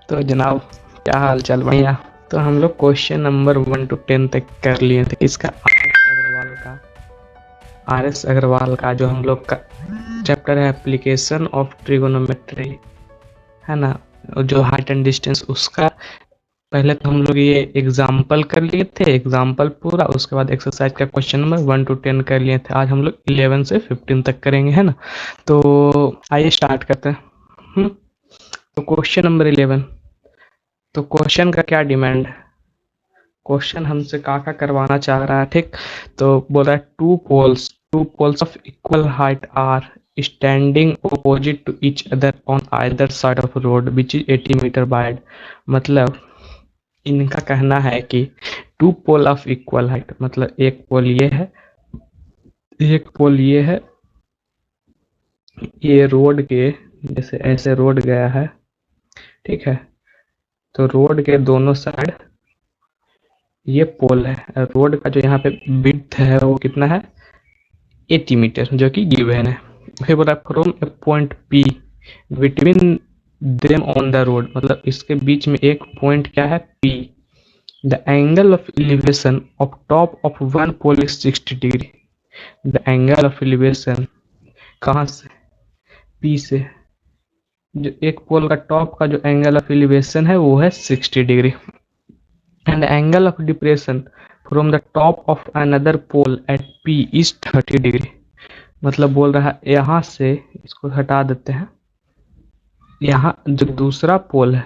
तो जनाब, क्या हाल चाल? बढ़िया। तो हम लोग क्वेश्चन नंबर 1 to 10 तक कर लिए थे। इसका आर एस अग्रवाल का जो हम लोग का चैप्टर है एप्लीकेशन ऑफ ट्रिगोनोमेट्री, है ना, जो हाइट एंड डिस्टेंस, उसका पहले तो हम लोग ये एग्जाम्पल कर लिए थे, एग्जाम्पल पूरा। उसके बाद एक्सरसाइज का क्वेश्चन नंबर 1 to 10 कर लिए थे। आज हम लोग 11 से 15 तक करेंगे, है ना। तो आइए स्टार्ट करते हैं। तो क्वेश्चन नंबर 11। तो क्वेश्चन का क्या डिमांड है? क्वेश्चन हमसे का करवाना चाह रहा है, ठीक। तो बोल रहा है two poles of equal height are standing opposite to each other on either side of road which is 80 metre wide. मतलब इनका कहना है कि two pole of equal height, मतलब एक पोल ये है, एक पोल ये है। ये रोड के जैसे ऐसे रोड गया है, ठीक है। तो रोड के दोनों साइड ये पोल है। रोड का जो यहाँ पे विड्थ है वो कितना है? 80 मीटर, जो कि गिवन है। फिर बोला from a point P between them on the road, मतलब इसके बीच में एक पॉइंट क्या है? P. The angle of elevation of top of one pole is 60 degree. The angle of elevation कहाँ से? पी से। जो एक पोल का टॉप का जो एंगल ऑफ एलिवेशन है वो है 60 degree. And angle of depression from the top of another pole at P is 30 degree. मतलब बोल रहा है यहाँ से, इसको हटा देते हैं, यहाँ जो दूसरा पोल है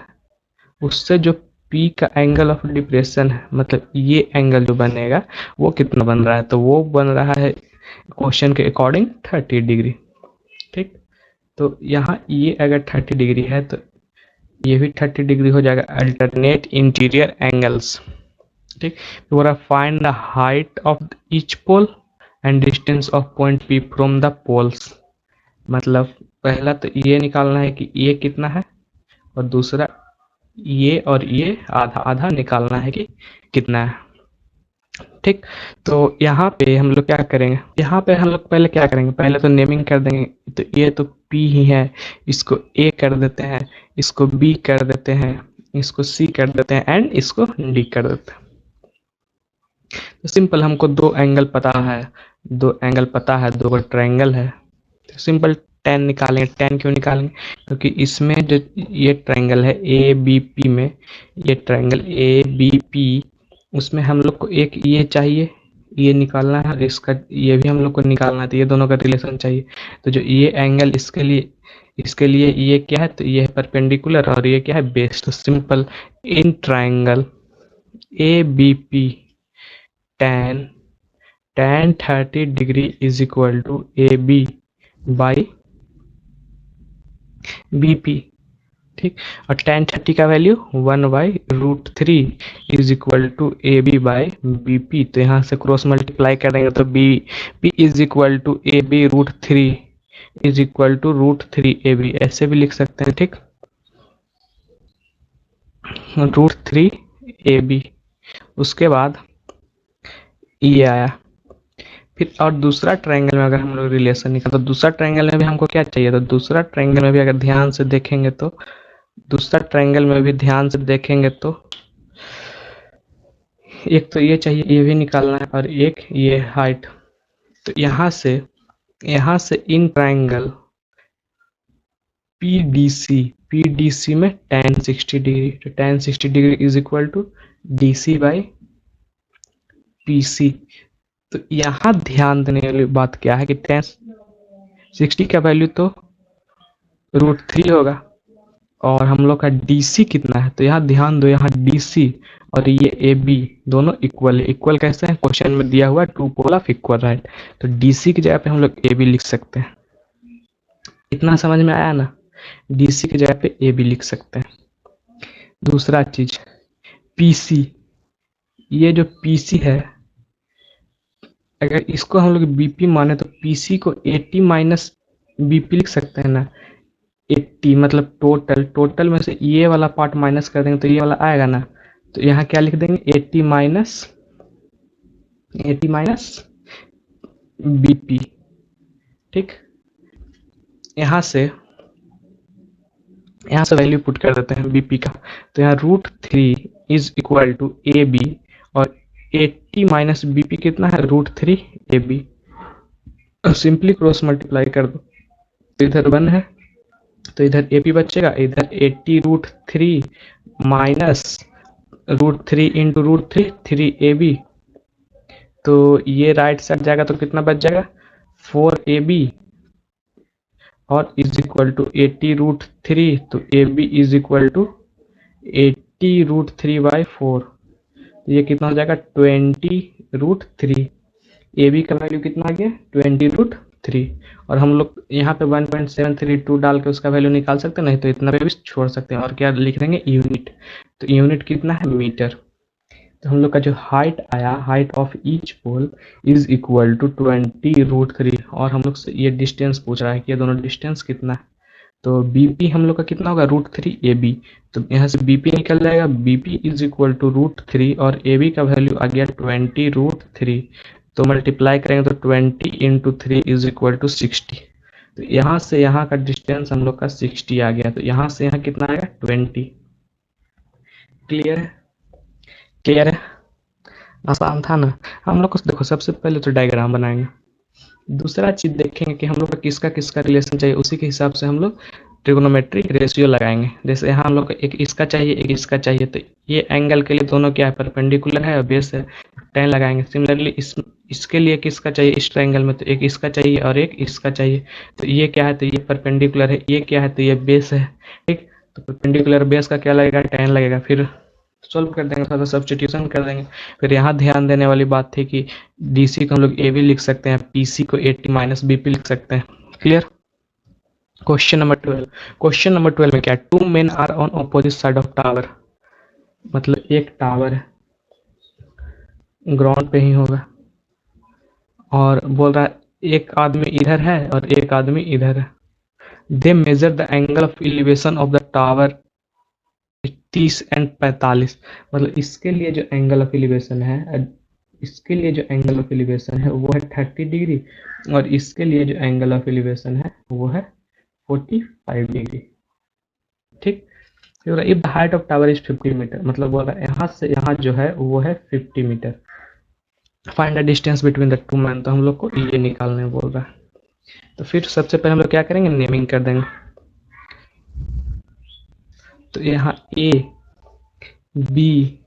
उससे जो पी का एंगल ऑफ डिप्रेशन है, मतलब ये एंगल जो बनेगा वो कितना बन रहा है? तो वो बन रहा है क्वेश्चन के अकॉर्डिंग 30 डिग्री, ठीक। तो यहाँ ये अगर 30 डिग्री है तो ये भी 30 डिग्री हो जाएगा। अल्टरनेट इंटीरियर एंगल्स, ठीक। बोल रहा find the height of each pole and distance of point P from the poles. मतलब पहला तो ये निकालना है कि ये कितना है, और दूसरा ये और ये आधा आधा निकालना है कि कितना है, ठीक। तो यहाँ पे हम लोग क्या करेंगे? यहाँ पे हम लोग पहले क्या करेंगे? पहले तो नेमिंग कर देंगे। तो ये तो P ही है, इसको A कर देते हैं, इसको B कर देते हैं, इसको C कर देते हैं एंड इसको D कर देते हैं। तो सिंपल, हमको दो एंगल पता है, दो को ट्रायंगल है। तो सिंपल tan निकालेंगे। tan क्यों निकालेंगे? क्योंकि इसमें जो ये ट्रायंगल है ABP में, ये ट्रायंगल ABP, उसमें हम लोग को एक ये चाहिए, ये निकालना है, और इसका ये भी हम लोग को निकालना है। तो ये दोनों का रिलेशन चाहिए। तो जो ये एंगल इसके लिए ये क्या है? तो ये है परपेंडिकुलर, और ये क्या है? बेस। तो simple, in triangle ABP tan 30 degree is equal to AB by BP, ठीक। और tan 30 का value 1/√3 is equal to AB by BP। तो यहाँ से क्रॉस मल्टीप्लाई करेंगे तो BP is equal to AB√3 is equal to √3AB, ऐसे भी लिख सकते हैं, ठीक। √3AB। उसके बाद ये आया। फिर और दूसरा ट्रायंगल में अगर हम लोग रिलेशन निकाल, तो दूसरा ट्रायंगल में भी हमको क्या चाहिए? तो दूसरा ट्रायंगल में भी अगर ध्यान से देखेंगे तो, दूसरा ट्रायंगल में भी ध्यान से देखेंगे तो एक तो ये चाहिए, ये भी निकालना है, और एक ये हाइट। तो यहाँ से इन ट्रायंगल PDC में tan 60 डिग्री, तो tan 60 degree is equal to DC by PC। तो यहाँ ध्यान देने वाली बात क्या है कि tan 60 का वैल्यू तो √3 होगा, और हम लोग का DC कितना है? तो यहाँ ध्यान दो, यहाँ DC और ये AB दोनों इक्वल है। इक्वल कैसे है? क्वेश्चन में दिया हुआ two pole of equal right. तो DC की जगह पे हम लोग AB लिख सकते हैं। इतना समझ में आया ना? DC की जगह पे AB लिख सकते हैं। दूसरा चीज PC, ये जो PC है, अगर इसको हम लोग BP माने तो PC को 80 माइनस BP लिख सकते हैं ना। 80 मतलब टोटल में से ये वाला पार्ट माइनस कर देंगे तो ये वाला आएगा ना। तो यहाँ क्या लिख देंगे? 80 माइनस BP, ठीक। यहाँ से यहाँ से वैल्यू पुट कर देते हैं बीपी का, तो यहाँ √3 is equal to A B, और 80 माइनस बीपी कितना है √3 A B. Simply cross multiply कर दो, तो इधर 1 है, तो इधर ए पी बचेगा, इधर 80 √3 माइनस √3 इंटू √3 3ab, तो ये राइट साइड जाएगा तो कितना बच जाएगा 4ab, और इज इक्वल टू 80 √3, तो A B is equal to 80 √3/4, ये कितना हो जाएगा 20 √3। ए बी का वैल्यू कितना आ गया 20 √3, और हम लोग यहाँ पे 1.732 डाल के उसका वैल्यू निकाल सकते हैं, नहीं तो इतना पे भी छोड़ सकते हैं, और क्या लिख देंगे यूनिट, तो यूनिट कितना है मीटर। तो हम लोग का जो हाइट आया, height of each pole is equal to 20 √3, और हम लोग से ये डिस्टेंस पूछ रहा है कि ये दोनों डिस्टेंस कितना है, तो बीपी हम लोग का कितना होगा √3 ए बी, तो यहाँ से बीपी निकल जाएगा, बीपी इज इक्वल टू √3, और ए बी का वैल्यू आ गया 20 √3, तो मल्टीप्लाई करेंगे तो 20 इंटू 3 इज इक्वल टू 60, तो यहाँ से यहाँ का डिस्टेंस हम लोग का 60 आ गया, तो यहाँ से यहाँ कितना आएगा 20। क्लियर है, क्लियर है, आसान था ना। हम लोग को देखो सबसे पहले तो डायग्राम बनाएंगे, दूसरा चीज देखेंगे कि हम लोग का किसका किसका रिलेशन चाहिए, उसी के हिसाब से हम लोग ट्रिग्नोमेट्रिक रेशियो लगाएंगे। जैसे यहाँ हम लोग को एक इसका चाहिए एक इसका चाहिए, तो ये एंगल के लिए दोनों क्या है परपेंडिकुलर है और बेस है, tan लगाएंगे। सिमिलरली इसके लिए किसका चाहिए इस ट्रायंगल में, तो एक इसका चाहिए और एक इसका चाहिए, तो ये क्या है तो ये परपेंडिकुलर है, ये क्या है तो ये बेस है, ठीक। तो परपेंडिकुलर बेस का क्या लगेगा tan लगेगा, फिर सॉल्व कर देंगे, थोड़ा सा सब्स्टिट्यूशन कर देंगे। फिर यहाँ ध्यान देने वाली बात थी कि डीसी को हम लोग ए भी लिख सकते हैं, पीसी को 80 माइनस बीपी लिख सकते हैं। Clear. Question number 12, question number 12 में क्या है, 2 men are on opposite side of tower, मतलब एक टावर है ग्राउंड पे ही होगा, और बोल रहा है एक आदमी इधर है और एक आदमी इधर है। They measure the angle of elevation of the tower 30 and 45, मतलब इसके लिए जो एंगल ऑफ एलिवेशन है, इसके लिए जो एंगल ऑफ एलिवेशन है वो है 30 डिग्री, और इसके लिए जो एंगल ऑफ एलिवेशन है वो है 45 डिग्री, ठीक। If the height of tower is 50 metre, मतलब बोल रहा है यहाँ से यहाँ जो है वो है 50 metre, find the distance between the two man, तो हम लोग को ये निकालने बोल रहा है। तो फिर सबसे पहले हम लोग क्या करेंगे नेमिंग कर देंगे, तो यहाँ A B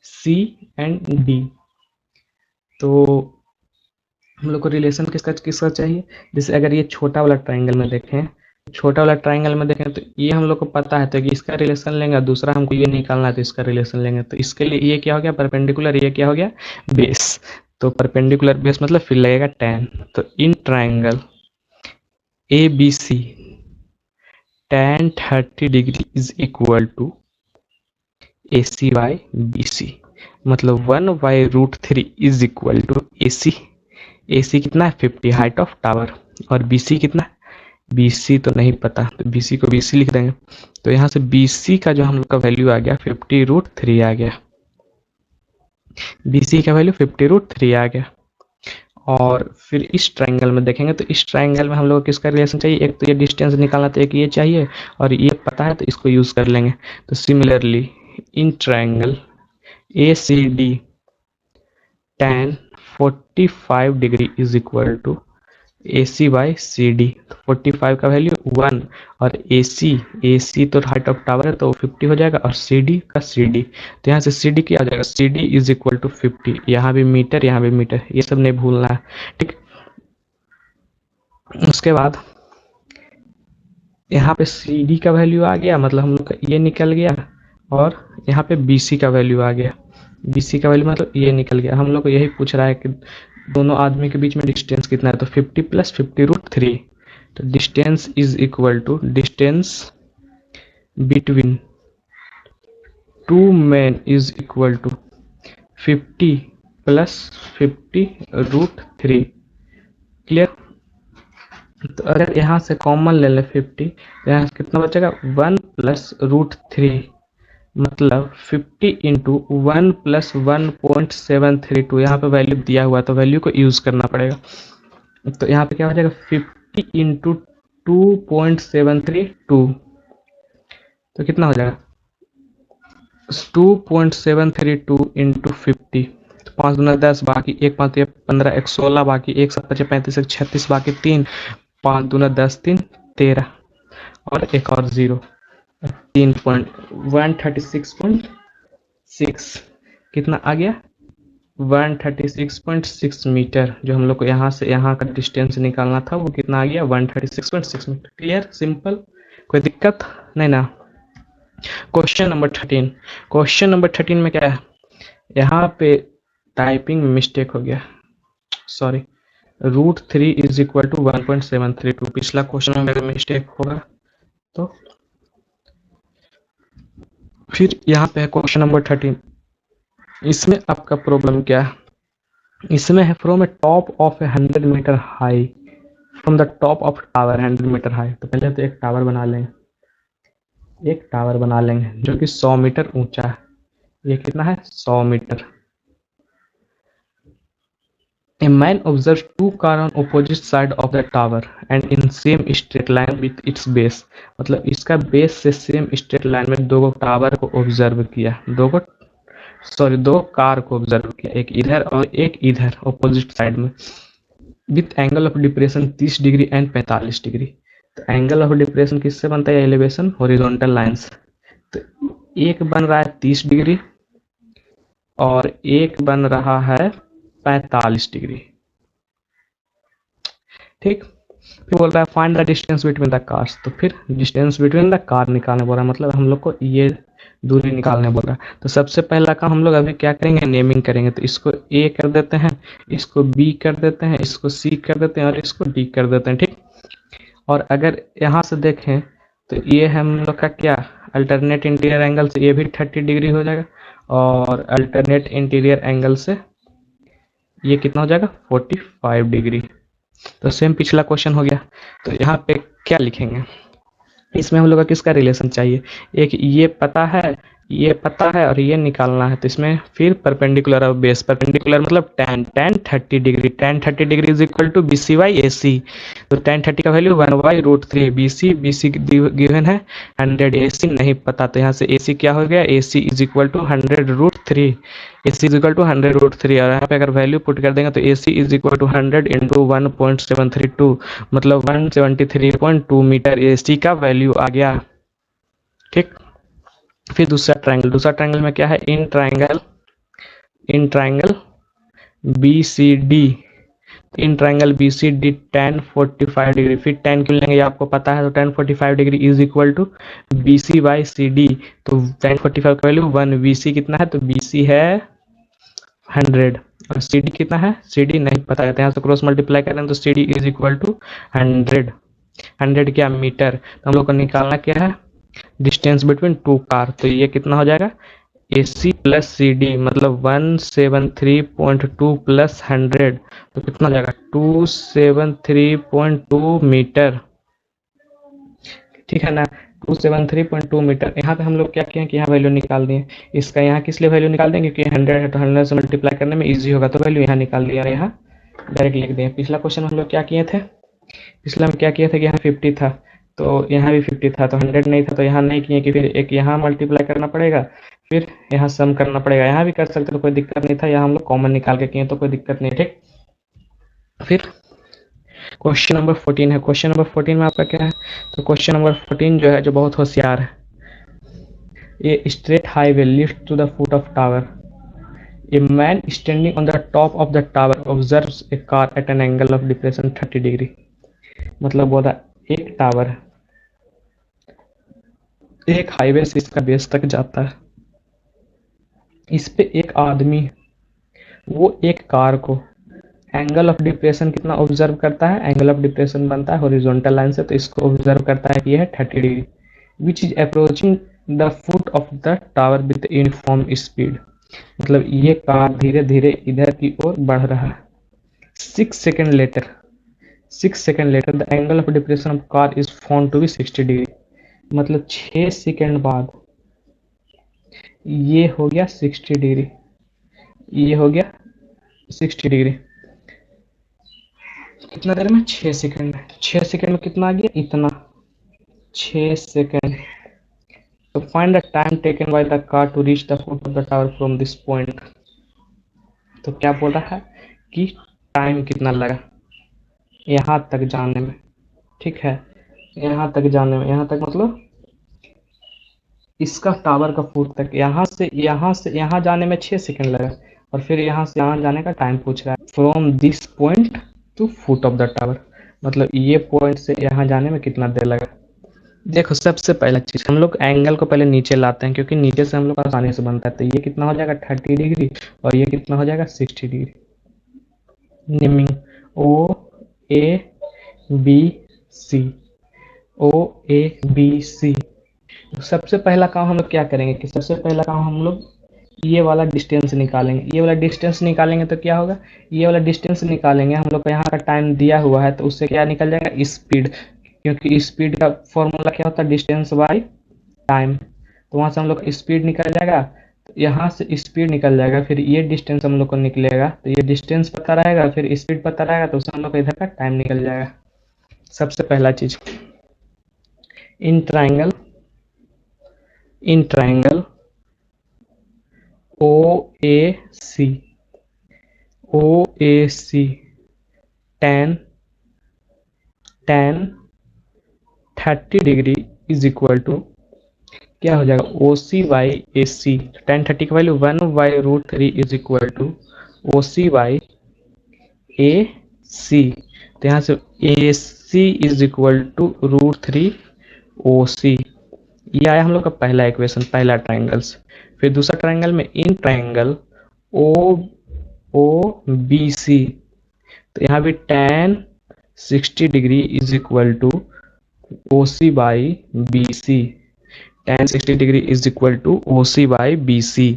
C and D, तो हम लोग को रिलेशन किसका किसका चाहिए। जैसे अगर ये छोटा वाला ट्रायंगल में देखें, छोटा वाला ट्रायंगल में देखें तो ये हम लोग को पता है तो कि इसका रिलेशन लेंगे, दूसरा हमको ये निकालना है तो इसका रिलेशन लेंगे, तो इसके लिए ये क्या हो गया परपेंडिकुलर, ये क्या हो गया बेस, तो परपेंडिकुलर बेस मतलब फिर लगेगा tan, तो in triangle A B C tan 30 degree is equal to A C by B C, मतलब 1/√3 is equal to A C कितना है 50 हाइट ऑफ टावर, और बी सी कितना है BC तो नहीं पता, तो BC को BC लिख देंगे, तो यहाँ से BC का जो हम लोग का वैल्यू आ गया 50√3 आ गया, BC का वैल्यू 50√3 आ गया। और फिर इस ट्रायंगल में देखेंगे तो इस ट्रायंगल में हम लोग को किसका रिलेशन चाहिए, एक तो ये डिस्टेंस निकालना, तो एक ये चाहिए, और ये पता है तो इसको यूज कर लेंगे। तो similarly in triangle ACD tan 45 degree is equal to AC by CD, तो 45 का वैल्यू 1, और AC तो हाइट ऑफ टावर है तो 50 हो जाएगा, और CD का CD, तो यहाँ से CD क्या हो जाएगा CD इज इक्वल टू 50, यहाँ भी मीटर यहाँ भी मीटर, ये सब नहीं भूलना है, ठीक। उसके बाद यहाँ पे CD का वैल्यू आ गया, मतलब हम लोग का ये निकल गया, और यहाँ पे BC का वैल्यू आ गया, BC का वैल्यू मतलब ये निकल गया। हम लोग को यही पूछ रहा है कि दोनों आदमी के बीच में डिस्टेंस कितना है, तो 50 + 50√3, तो distance is equal to distance between two man is equal to 50 + 50√3। Clear. तो अगर यहाँ से कॉमन ले ले 50, तो यहाँ से कितना बचेगा 1 + √3, मतलब 50 इंटू 1 + 1.732, यहाँ पे वैल्यू दिया हुआ तो वैल्यू को यूज करना पड़ेगा। तो यहाँ पे क्या हो जाएगा 50 इंटू 2.732, तो कितना हो जाएगा 2.732 इंटू 50। तो 5 दूना 10, बाकी एक 5 15, एक 16, बाकी एक 7 5 35, एक 36, बाकी 3, 5 दूना 10, 3 13, और एक और 0, 136.6 कितना आ गया 136.6 मीटर। जो हम लोग को यहाँ से यहाँ का डिस्टेंस निकालना था वो कितना आ गया 136.6 मीटर। क्लियर, सिंपल, कोई दिक्कत नहीं ना। Question number 13। क्वेश्चन नंबर 13 में क्या है, यहाँ पे टाइपिंग मिस्टेक हो गया, सॉरी, √3 इज इक्वल टू 1.732। पिछला क्वेश्चन में मेरा मिस्टेक होगा। तो फिर यहाँ पे है क्वेश्चन नंबर 13। इसमें आपका प्रॉब्लम क्या है, इसमें है from a top of a 100 metre high, from the top of tower 100 metre high. तो पहले तो एक टावर बना लेंगे, एक टावर बना लेंगे जो कि 100 मीटर ऊंचा है। ये कितना है 100 metre. A man observes two cars on opposite side of the tower and in same straight line with its base। मतलब इसका बेस से सेम स्ट्रेट लाइन में दो टावर को ऑब्जर्व किया, दो कार को ऑब्जर्व किया, एक इधर और एक इधर ऑपोजिट साइड में, with angle of depression 30 degree and 45 degree. तो एंगल ऑफ डिप्रेशन किससे बनता है, एलिवेशन हॉरिजॉन्टल लाइन से। तो एक बन रहा है 30 डिग्री और एक बन रहा है 45 डिग्री। ठीक, फिर बोल रहा है find the distance between the cars. तो फिर डिस्टेंस बिटवीन द कार निकालने बोल रहा है, मतलब हम लोग को ये दूरी निकालने बोल रहा है। तो सबसे पहला काम हम लोग अभी क्या करेंगे, नेमिंग करेंगे। तो इसको ए कर देते हैं, इसको बी कर देते हैं, इसको सी कर देते हैं और इसको डी कर देते हैं। ठीक, और अगर यहाँ से देखें तो ये हम लोग का क्या, अल्टरनेट इंटीरियर एंगल से ये भी 30 डिग्री हो जाएगा, और अल्टरनेट इंटीरियर एंगल से ये कितना हो जाएगा 45 डिग्री। तो सेम पिछला क्वेश्चन हो गया। तो यहाँ पे क्या लिखेंगे, इसमें हम लोग का किसका रिलेशन चाहिए, एक ये पता है, ये पता है और ये निकालना है। तो इसमें फिर परपेंडिकुलर और बेस, परपेंडिकुलर मतलब tan 30 degree, tan 30 degree is equal to BC by AC। तो tan 30 का वैल्यू 1/√3, BC गिवन है 100, AC नहीं पता। तो यहाँ से AC क्या हो गया, AC is equal to 100√3, AC is equal to 100√3। और यहाँ पे अगर वैल्यू पुट कर देंगे तो AC is equal to 100 into 1.732, मतलब 173.2 मीटर AC का वैल्यू आ गया। ठीक, फिर दूसरा ट्रायंगल में क्या है, in triangle BCD, in triangle BCD tan 45 degree. फिर tan क्यों लेंगे, ये आपको पता है। तो tan 45 degree is equal to BC by CD। तो tan 45 का वैल्यू 1, BC कितना है, तो BC है 100, और CD कितना है, CD नहीं पता है। तो यहाँ से क्रॉस मल्टीप्लाई करें तो CD इज इक्वल टू 100 क्या मीटर। तो हम लोग को निकालना क्या है, डिस्टेंस बिटवीन टू कार। तो ये कितना हो जाएगा AC प्लस CD, मतलब 173.2 प्लस 100, तो कितना हो जाएगा 273.2 मीटर। ठीक है ना, 273.2 मीटर। यहाँ पे हम लोग क्या किए कि यहाँ वैल्यू निकाल दिए। इसका यहाँ किस लिए वैल्यू निकाल देंगे, क्योंकि 100 है तो 100 से मल्टीप्लाई करने में इजी होगा, तो वैल्यू यहाँ निकाल दिया और यहाँ डायरेक्ट लिख दिए। पिछला क्वेश्चन हम लोग क्या किए थे, पिछला में क्या किया था कि यहाँ 50 था तो यहाँ भी 50 था, तो 100 नहीं था तो यहाँ नहीं किए कि फिर एक यहाँ मल्टीप्लाई करना पड़ेगा, फिर यहाँ सम करना पड़ेगा। यहाँ भी कर सकते तो कोई दिक्कत नहीं था, यहाँ हम लोग कॉमन निकाल के किए तो कोई दिक्कत नहीं। ठीक, फिर क्वेश्चन नंबर 14 है। क्वेश्चन नंबर 14 में आपका क्या है, तो क्वेश्चन नंबर 14 जो है, जो बहुत होशियार है, ये straight highway leads to the foot of tower. A man standing on the top of the tower observes a car at an angle of depression 30 degree. मतलब बोला एक टावर है, एक हाईवे से इसका बेस तक जाता है, इस पे एक आदमी, वो एक कार को एंगल ऑफ डिप्रेशन कितना ऑब्जर्व करता है, एंगल ऑफ डिप्रेशन बनता है हॉरिजॉन्टल लाइन से, तो इसको ऑब्जर्व करता है कि यह 30 degree, which is approaching the foot of the tower with uniform speed. मतलब ये कार धीरे धीरे इधर की ओर बढ़ रहा है। 6 second later the angle of depression of car is found to be 60 degree. मतलब 6 सेकेंड बाद ये हो गया 60 डिग्री, ये हो गया 60 डिग्री। कितना देर में, 6 सेकेंड में। 6 सेकेंड में कितना आ गया, इतना, 6 second. Find the time taken by the car to reach the foot of the tower from this point. तो क्या बोल रहा है कि टाइम कितना लगा यहाँ तक जाने में, ठीक है, यहाँ तक जाने में, यहाँ तक मतलब इसका टावर का फुट तक, यहाँ से यहाँ जाने में 6 सेकंड लगा, और फिर यहाँ से यहाँ जाने का टाइम पूछ रहा है from this point to foot of the tower, मतलब ये पॉइंट से यहाँ जाने में कितना देर लगा। देखो सबसे पहला चीज हम लोग एंगल को पहले नीचे लाते हैं, क्योंकि नीचे से हम लोग आसानी से बनता है। तो ये कितना हो जाएगा 30 डिग्री, और ये कितना हो जाएगा 60 degree. Naming O A B C, O A B C. सबसे पहला काम हम लोग क्या करेंगे कि सबसे पहला काम हम लोग ये वाला डिस्टेंस निकालेंगे। ये वाला डिस्टेंस निकालेंगे तो क्या होगा, ये वाला डिस्टेंस निकालेंगे, हम लोग को यहाँ का टाइम दिया हुआ है, तो उससे क्या निकल जाएगा स्पीड, क्योंकि स्पीड का फॉर्मूला क्या होता है डिस्टेंस बाय टाइम। तो वहाँ से हम लोग स्पीड निकल जाएगा, तो यहाँ से स्पीड निकल जाएगा, फिर ये डिस्टेंस हम लोग को निकलेगा, तो ये डिस्टेंस पता रहेगा, फिर स्पीड पता रहेगा, तो उससे हम लोग को इधर का टाइम निकल जाएगा। सबसे पहला चीज in triangle OAC tan 30 degree is equal to क्या हो जाएगा OC बाई AC। tan 30 की value 1/√3 is equal to OC by AC। तो यहाँ से AC is equal to √3 OC। ये आया हम लोग का पहला इक्वेशन, पहला ट्राइंगल्स। फिर दूसरा ट्राइंगल में इन ट्राइंगल OBC, तो यहाँ भी tan 60 degree is equal to OC by BC। tan 60 degree is equal to OC by BC।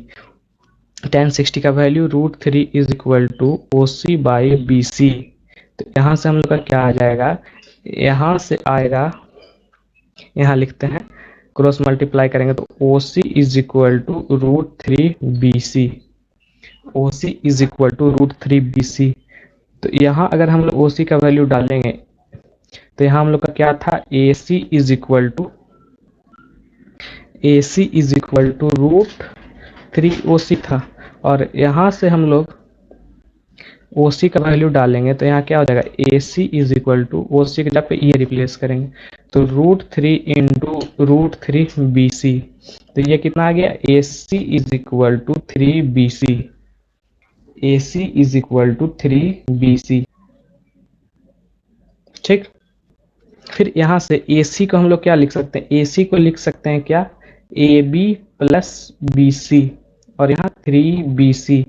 tan 60 का value √3 is equal to OC by BC। तो यहाँ से हम लोग का क्या आ जाएगा, यहाँ से आएगा, यहाँ लिखते हैं क्रॉस मल्टीप्लाई करेंगे तो OC is equal to √3 BC। OC is equal to √3 BC। तो यहाँ अगर हम लोग OC का वैल्यू डालेंगे तो यहाँ हम लोग का क्या था AC is equal to √3 OC था, और यहाँ से हम लोग OC का वैल्यू डालेंगे तो यहाँ क्या हो जाएगा AC is equal to OC के जगह पे ये रिप्लेस करेंगे तो √3 इंटू √3 BC। तो ये कितना आ गया AC is equal to 3 BC। AC is equal to 3 BC, ठीक। फिर यहाँ से AC को हम लोग क्या लिख सकते हैं, AC को लिख सकते हैं क्या AB प्लस BC, और यहाँ 3 BC।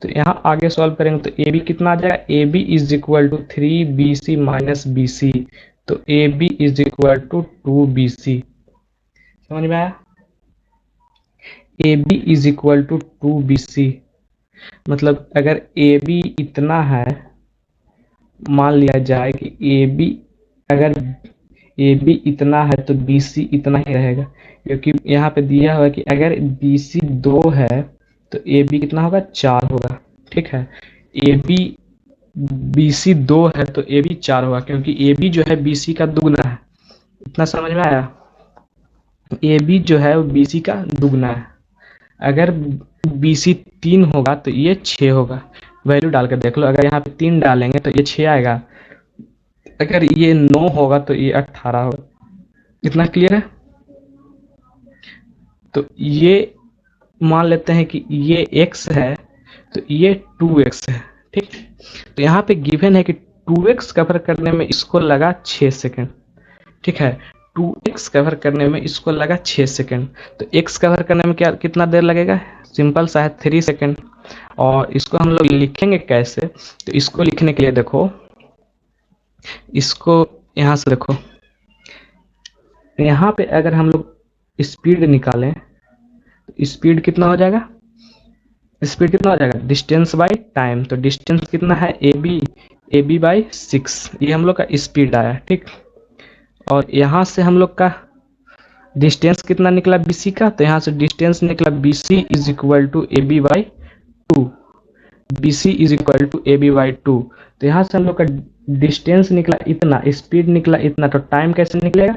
तो यहाँ आगे सॉल्व करेंगे तो AB कितना आ जाएगा, AB is equal to 3 BC minus BC, तो AB is equal to 2 BC। समझ में आया, AB is equal to 2 BC। मतलब अगर AB इतना है, मान लिया जाए कि अगर AB इतना है तो BC इतना ही रहेगा, क्योंकि यहाँ पे दिया हुआ है कि अगर BC 2 है तो AB कितना होगा 4 होगा, ठीक है। BC 2 है तो AB 4 होगा, क्योंकि AB जो है BC का दुगना है। इतना समझ में आया, AB जो है वो BC का दुगना है। अगर BC 3 होगा तो ये 6 होगा। वैल्यू डालकर देख लो, अगर यहाँ पे 3 डालेंगे तो ये 6 आएगा, अगर ये 9 होगा तो ये 18 होगा। इतना क्लियर है। तो ये मान लेते हैं कि ये x है तो ये 2x है, ठीक। तो यहाँ पे गिवन है कि 2x कवर करने में इसको लगा 6 सेकंड, ठीक है। 2x कवर करने में इसको लगा 6 सेकंड, तो x कवर करने में क्या कितना देर लगेगा, सिंपल सा है 3 सेकंड। और इसको हम लोग लिखेंगे कैसे, तो इसको लिखने के लिए देखो, इसको यहाँ से देखो, यहाँ पे अगर हम लोग स्पीड निकालें तो स्पीड कितना हो जाएगा, स्पीड कितना हो जाएगा डिस्टेंस बाय टाइम। तो डिस्टेंस कितना है AB बाई 6, ये हम लोग का स्पीड आया, ठीक। और यहाँ से हम लोग का डिस्टेंस कितना निकला BC का, तो यहाँ से डिस्टेंस निकला BC is equal to AB by 2। BC is equal to AB by 2। तो यहाँ से हम लोग का डिस्टेंस निकला इतना, स्पीड निकला इतना, तो टाइम कैसे निकलेगा,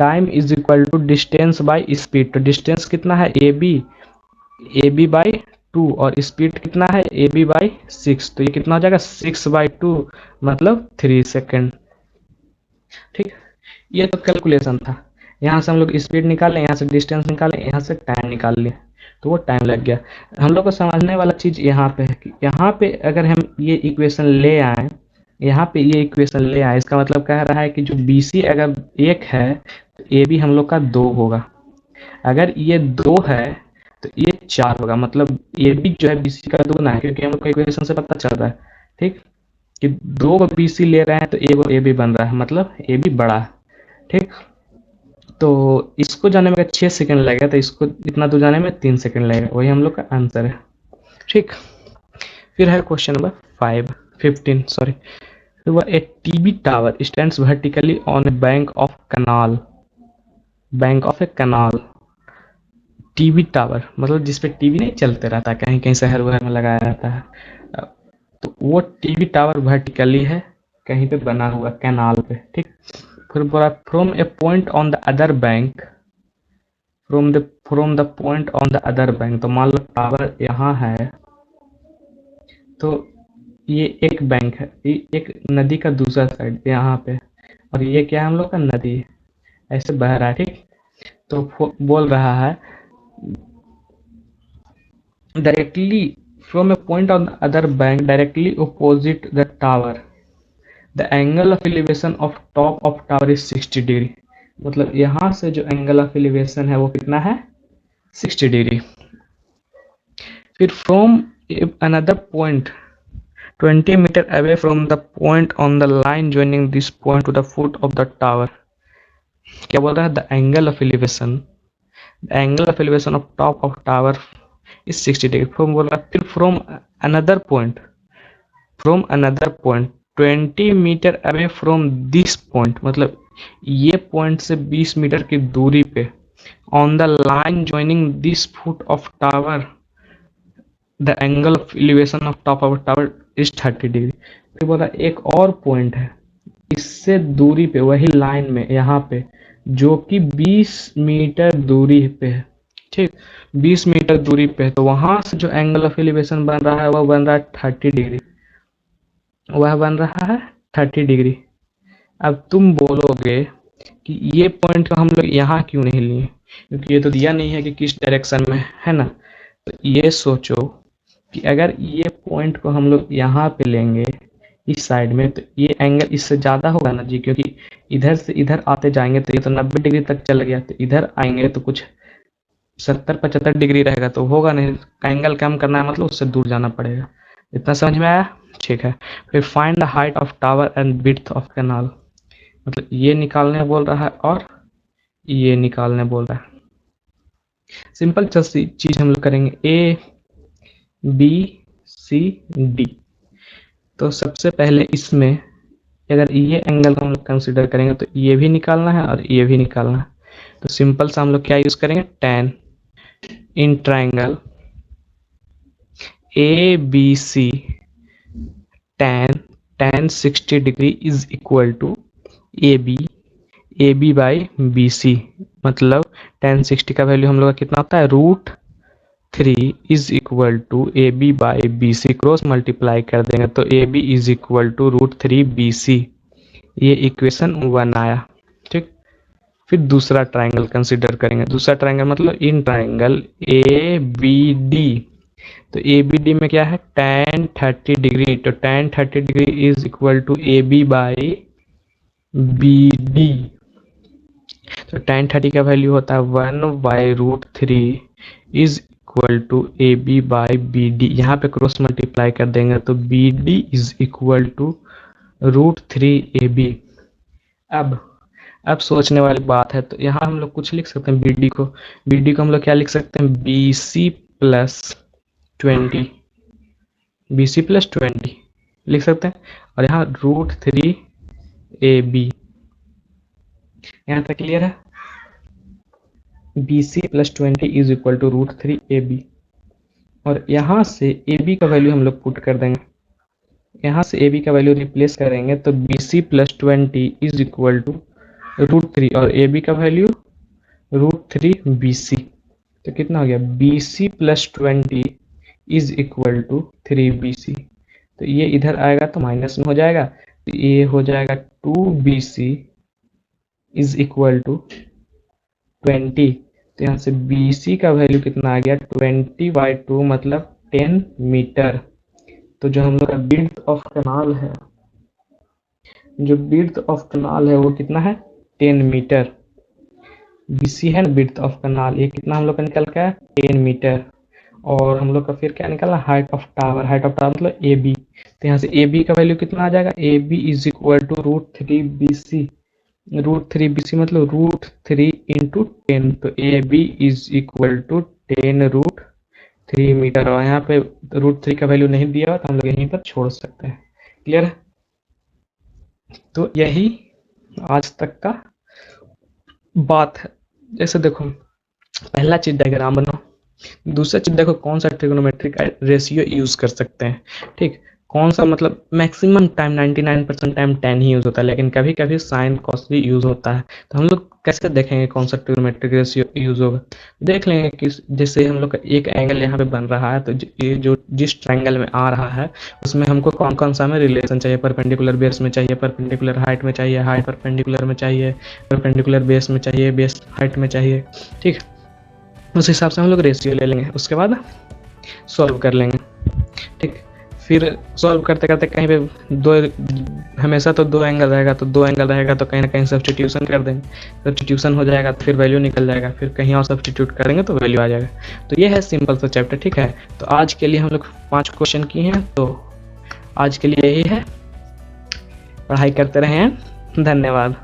time is equal to distance by speed. तो डिस्टेंस कितना है ए बी बाई 2 और स्पीड कितना है ए बी बाई 6। तो ये कितना हो जाएगा 6/2 मतलब 3 सेकेंड। ठीक, ये तो कैलकुलेशन था। यहाँ से हम लोग स्पीड निकालें, यहाँ से डिस्टेंस निकालें, यहाँ से टाइम निकाल लें, तो वो टाइम लग गया। हम लोग को समझने वाला चीज़ यहाँ पे है कि यहाँ पे अगर हम ये इक्वेशन ले आए, यहाँ पे ये इक्वेशन ले आए, इसका मतलब कह रहा है कि जो बी सी अगर 1 है तो ए बी हम लोग का 2 होगा। अगर ये 2 है तो ये 4 होगा, मतलब ए बी जो है बी सी का 2 ना है, क्योंकि हम लोग को इक्वेशन से पता चल रहा है ठीक कि 2 बी सी ले रहे हैं तो एक ए बी बन रहा है, मतलब ए बी बड़ा है। ठीक, तो इसको जाने में 6 सेकंड लगेगा, तो इसको इतना दूर जाने में 3 सेकंड लगेगा, वही हम लोग का आंसर है। ठीक, फिर है question number 15 sorry. A TV tower stands vertically on A bank of canal, bank of A canal. TV tower मतलब जिसपे टीवी नहीं चलते रहता है, कहीं कहीं शहर वहर में लगाया रहता है, तो वो टीवी टावर वर्टिकली है, कहीं पे बना हुआ कैनाल पे। ठीक, फिर बोला from a point on the other bank, from the point on the other bank. तो मान लो टावर यहाँ है, तो ये एक बैंक है, ये एक नदी का दूसरा साइड यहाँ पे, और ये क्या है हम लोग का नदी है, ऐसे बह रहा है। ठीक, तो बोल रहा है directly from a point on the other bank directly opposite the tower, the angle of elevation of top of tower is 60 degree. मतलब यहाँ से जो एंगल ऑफ एलिवेशन है वो कितना है 60 डिग्री। फिर from another point 20 metre away from the point on the line joining this point to the foot of the tower. क्या बोल रहा है the angle of elevation, the angle of elevation of top of tower is 60 degree. From बोल रहा है, फिर from another point 20 metre away from this point, मतलब ये पॉइंट से 20 मीटर की दूरी पे, on the line joining this foot of tower the angle of elevation of top of tower is 30 degree. फिर बोला एक और पॉइंट है इससे दूरी पे, वही लाइन में यहाँ पे, जो कि 20 मीटर दूरी पे है। ठीक, 20 मीटर दूरी पे है, तो वहां से जो एंगल ऑफ एलिवेशन बन रहा है वह बन रहा है 30 डिग्री, वह बन रहा है 30 डिग्री। अब तुम बोलोगे कि ये पॉइंट को हम लोग यहाँ क्यों नहीं लिए, क्योंकि ये तो दिया नहीं है कि किस डायरेक्शन में है ना। तो ये सोचो कि अगर ये पॉइंट को हम लोग यहाँ पे लेंगे इस साइड में, तो ये एंगल इससे ज़्यादा होगा ना जी, क्योंकि इधर से इधर आते जाएंगे तो ये तो 90 डिग्री तक चल गया, तो इधर आएंगे तो कुछ 70-75 डिग्री रहेगा, तो होगा नहीं। एंगल कम करना है मतलब उससे दूर जाना पड़ेगा। इतना समझ में आया? ठीक है। फिर find the height of tower and width of canal, मतलब ये निकालने बोल रहा है और ये निकालने बोल रहा है। सिंपल चीज हम लोग करेंगे, ए बी सी डी। तो सबसे पहले इसमें अगर ये एंगल को हम लोग कंसिडर करेंगे तो ये भी निकालना है और ये भी निकालना है। तो सिंपल सा हम लोग क्या यूज करेंगे, tan in triangle A B C, tan 60 degree is equal to A B by B C. मतलब tan 60 का वैल्यू हम लोग का कितना होता है, √3 is equal to A B by B C, cross multiply कर देंगे तो A B is equal to √3 B C. ये इक्वेशन 1 आया। ठीक, फिर दूसरा ट्राइंगल कंसिडर करेंगे। दूसरा ट्राइंगल मतलब in triangle A B D. तो ए बी डी में क्या है, tan 30 डिग्री, तो tan 30 degree is equal to A B by B D. तो tan 30 का वैल्यू होता है 1/√3 is equal to A B by B D. यहाँ पे क्रॉस मल्टीप्लाई कर देंगे तो B D is equal to √3 A B. अब सोचने वाली बात है, तो यहाँ हम लोग कुछ लिख सकते हैं बी डी को हम लोग क्या लिख सकते हैं, बी सी प्लस 20 लिख सकते हैं, और यहाँ √3 ए बी। यहाँ तक क्लियर है? B C plus 20 is equal to √3 A B, और यहाँ से ए बी का वैल्यू हम लोग पुट कर देंगे। यहाँ से ए बी का वैल्यू रिप्लेस करेंगे तो B C plus 20 is equal to √3 और ए बी का वैल्यू √3 BC। तो कितना हो गया, BC + 20 is equal to 3BC। तो ये इधर आएगा तो माइनस में हो जाएगा, तो ये हो जाएगा 2BC इज इक्वल टू 20। तो यहाँ से BC का वैल्यू कितना आ गया, 20/2 मतलब 10 मीटर। तो जो हम लोग का विड्थ ऑफ कैनाल है, जो विड्थ ऑफ कैनाल है वो कितना है, 10 मीटर। BC है ना विड्थ ऑफ कैनाल, ये कितना हम लोग का निकल गया, 10 मीटर। और हम लोग का फिर क्या निकला, height of tower. Height of tower मतलब AB। तो यहाँ से AB का वैल्यू कितना आ जाएगा, AB is equal to √3BC। √3BC मतलब √3 × 10। तो AB is equal to 10√3 metre. और यहाँ पे √3 का वैल्यू नहीं दिया हुआ तो हम लोग यहीं पर छोड़ सकते हैं। क्लियर है? तो यही आज तक का बात है। जैसे देखो, पहला चीज डायग्राम बनाओ, दूसरा चीज देखो कौन सा ट्रिग्नोमेट्रिक रेशियो यूज कर सकते हैं। ठीक, कौन सा मतलब मैक्सिमम टाइम 99% टाइम tan ही यूज होता है, लेकिन कभी कभी साइन cos भी यूज होता है। तो हम लोग कैसे देखेंगे कौन सा ट्रिग्नोमेट्रिक रेशियो यूज होगा, देख लेंगे कि जैसे हम लोग का एक एंगल यहाँ पे बन रहा है, तो ये जो जिस ट्रायंगल में आ रहा है उसमें हमको कौन कौन सा में रिलेशन चाहिए, परपेंडिकुलर बेस में चाहिए, परपेंडिकुलर हाइट में चाहिए, हाइट परपेंडिकुलर में चाहिए, परपेंडिकुलर बेस में चाहिए, बेस हाइट में चाहिए। ठीक, उस हिसाब से हम लोग रेशियो ले लेंगे, उसके बाद सॉल्व कर लेंगे। ठीक, फिर सॉल्व करते करते कहीं पे दो, हमेशा तो दो एंगल रहेगा, तो दो एंगल रहेगा तो कहीं ना कहीं सब्स्टिट्यूशन कर देंगे, सब्स्टिट्यूशन हो जाएगा तो फिर वैल्यू निकल जाएगा, फिर कहीं और सब्स्टिट्यूट करेंगे तो वैल्यू आ जाएगा। तो ये है सिंपल सा चैप्टर। ठीक है, तो आज के लिए हम लोग 5 क्वेश्चन किए हैं, तो आज के लिए यही है। पढ़ाई करते रहें, धन्यवाद।